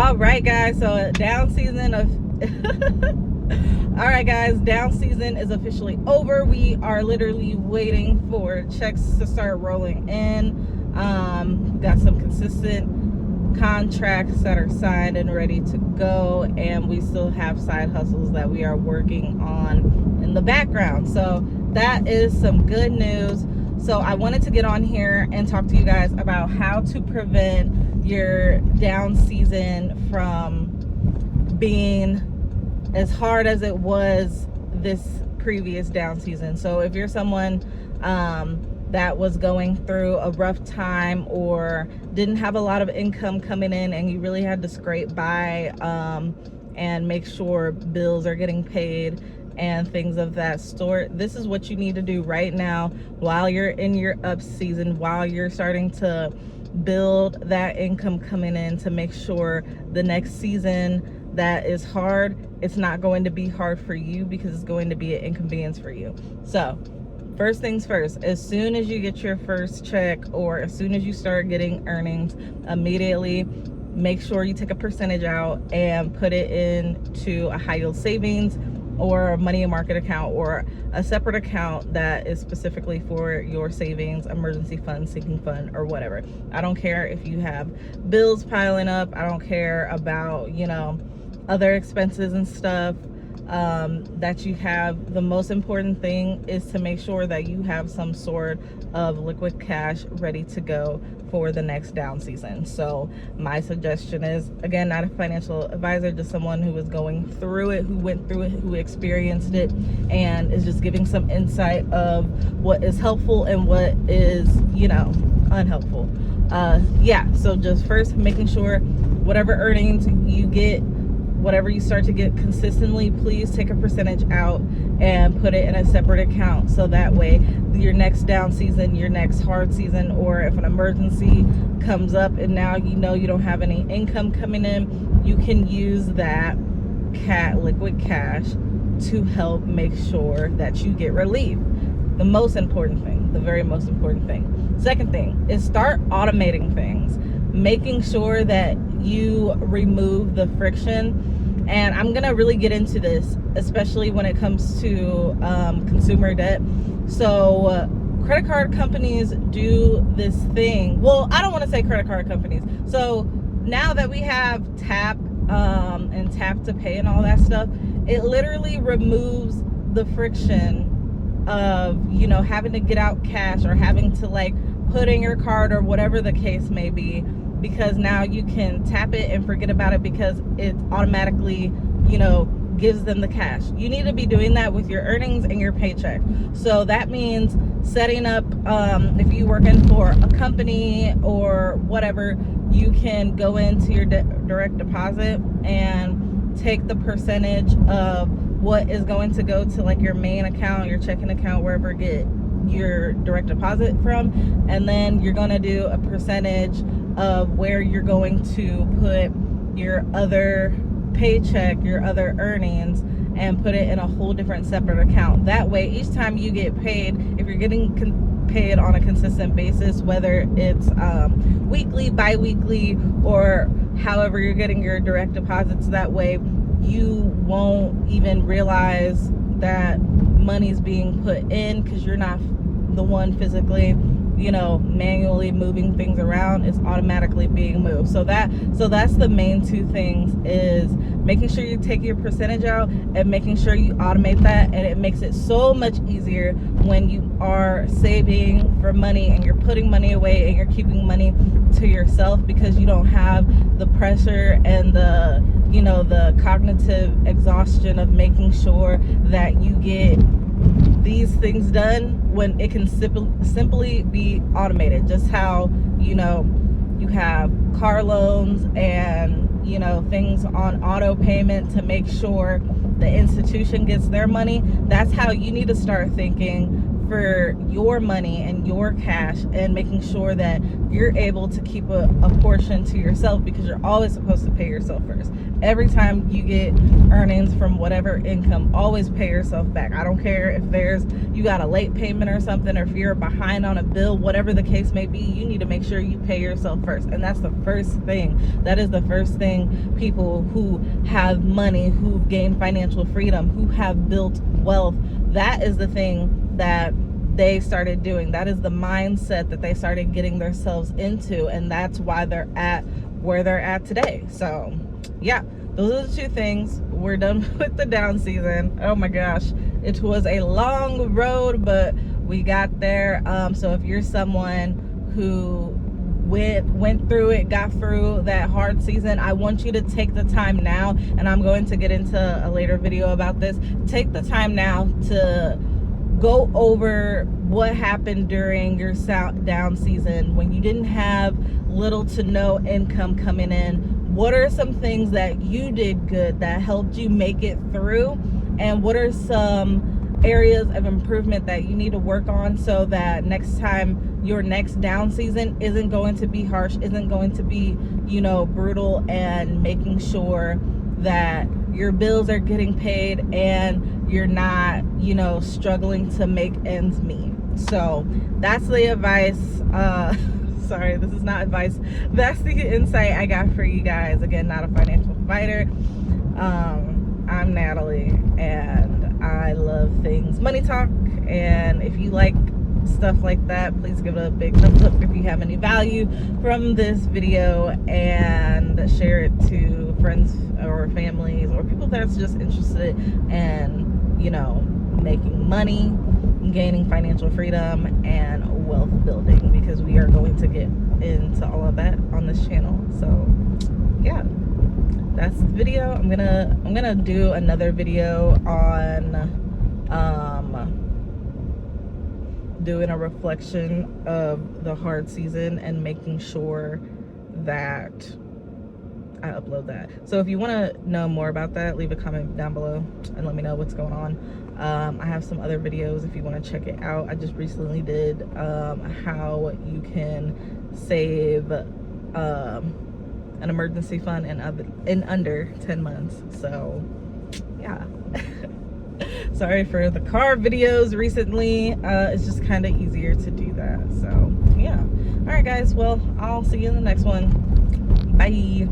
All right, guys. So down season of all right, guys. Down season is officially over. We are literally waiting for checks to start rolling in. Got some consistent contracts that are signed and ready to go, and we still have side hustles that we are working on in the background. So that is some good news. So I wanted to get on here and talk to you guys about how to prevent your down season from being as hard as it was this previous down season. So if you're someone that was going through a rough time or didn't have a lot of income coming in and you really had to scrape by and make sure bills are getting paid and things of that sort, this is what you need to do right now while you're in your up season, while you're starting to build that income coming in, to make sure the next season that is hard, it's not going to be hard for you because it's going to be an inconvenience for you. So first things first, as soon as you get your first check or as soon as you start getting earnings, immediately make sure you take a percentage out and put it into a high yield savings or a money market account or a separate account that is specifically for your savings, emergency fund, sinking fund, or whatever. I don't care if you have bills piling up. I don't care about, other expenses and stuff that you have. The most important thing is to make sure that you have some sort of liquid cash ready to go for the next down season. So my suggestion is, again, not a financial advisor, just someone who is going through it, who went through it, who experienced it, and is just giving some insight of what is helpful and what is, unhelpful. So just first making sure whatever earnings you get, whatever you start to get consistently, please take a percentage out and put it in a separate account. So that way your next down season, your next hard season, or if an emergency comes up and now you don't have any income coming in, you can use that liquid cash to help make sure that you get relief. The most important thing, the very most important thing. Second thing is start automating things, making sure that you remove the friction. And I'm gonna really get into this, especially when it comes to consumer debt. So credit card companies do this thing. Well, I don't want to say credit card companies. So now that we have tap and tap to pay and all that stuff, it literally removes the friction of having to get out cash or having to put in your card or whatever the case may be, because now you can tap it and forget about it because it automatically gives them the cash. You need to be doing that with your earnings and your paycheck. So that means setting up, if you're working for a company or whatever, you can go into your direct deposit and take the percentage of what is going to go to your main account, your checking account, wherever you get your direct deposit from, and then you're going to do a percentage of where you're going to put your other paycheck, your other earnings, and put it in a whole different separate account. That way, each time you get paid, if you're getting paid on a consistent basis, whether it's weekly, bi-weekly, or however you're getting your direct deposits, that way you won't even realize that money's being put in because you're not the one physically manually moving things around. It's automatically being moved. So that's the main two things, is making sure you take your percentage out and making sure you automate that. And it makes it so much easier when you are saving for money and you're putting money away and you're keeping money to yourself, because you don't have the pressure and the cognitive exhaustion of making sure that you get these things done when it can simply be automated. Just how you have car loans and things on auto payment to make sure the institution gets their money. That's how you need to start thinking for your money and your cash, and making sure that you're able to keep a portion to yourself, because you're always supposed to pay yourself first. Every time you get earnings from whatever income, always pay yourself back. I don't care if you got a late payment or something, or if you're behind on a bill, whatever the case may be, you need to make sure you pay yourself first. And that's the first thing. That is the first thing people who have money, who've gained financial freedom, who have built wealth, that is the thing that they started doing. That is the mindset that they started getting themselves into, and that's why they're at where they're at today. So yeah, those are the two things. We're done with the down season. Oh my gosh, it was a long road, but we got there. So if you're someone who went through it, got through that hard season, I want you to take the time now, and I'm going to get into a later video about this. Take the time now to go over what happened during your down season when you didn't have little to no income coming in. What are some things that you did good that helped you make it through, and what are some areas of improvement that you need to work on, so that next time, your next down season isn't going to be harsh, isn't going to be, brutal, and making sure that your bills are getting paid and you're not, struggling to make ends meet. So that's the advice. Sorry, this is not advice. That's the insight I got for you guys. Again, not a financial provider. I'm Natalie, and I love things money talk. And if you like stuff like that, please give it a big thumbs up if you have any value from this video, and share it to friends or families or people that's just interested in, making money, gaining financial freedom, and wealth building, because we are going to get into all of that on this channel. So yeah, that's the video. I'm gonna do another video on doing a reflection of the hard season and making sure that I upload that. So if you want to know more about that, leave a comment down below and let me know what's going on. I have some other videos if you want to check it out. I just recently did how you can save an emergency fund in under 10 months. So yeah. Sorry for the car videos recently. It's just kind of easier to do that. So yeah. All right guys, well, I'll see you in the next one. Bye.